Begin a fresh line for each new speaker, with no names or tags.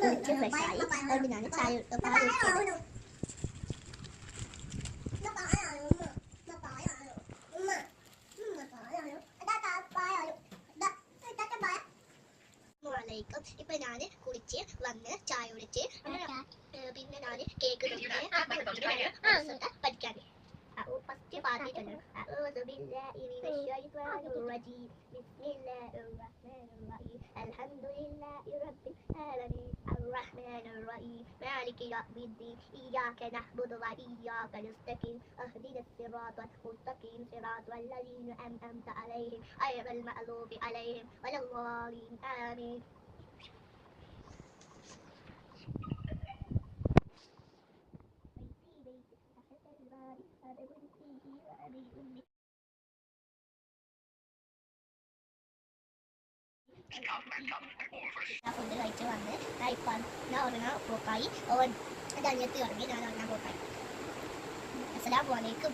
കുളിച്ച് ഫ്രഷായി. അതുകൊണ്ട് ഞാൻ ചായ പാൽ കുടിച്ചത്. ഇപ്പൊ ഞാൻ കുളിച്ച് വന്ന് ചായ കുടിച്ച് പിന്നെ ഞാൻ കേക്ക് പഠിക്കാൻ ഫസ്റ്റ് പാടിയിട്ടുണ്ട്. أعوذ بالله من الشيطان الرجيم بسم الله الرحمن الرحيم الحمد لله رب العالمين الرحمن الرحيم مالك يوم الدين إياك نعبد وإياك نستعين اهدنا الصراط المستقيم صراط الذين أنعمت عليهم غير المغضوب عليهم ولا الضالين آمين. ഫുഡ് കഴിച്ച് വന്ന് ഞാൻ ഉറങ്ങാൻ പോക്കായി. ഓൻ എൻ്റെ അനിയത്തി ഉറങ്ങി, ഞാൻ ഉറങ്ങാൻ പോക്കായി. അസ്സലാമു അലൈക്കും.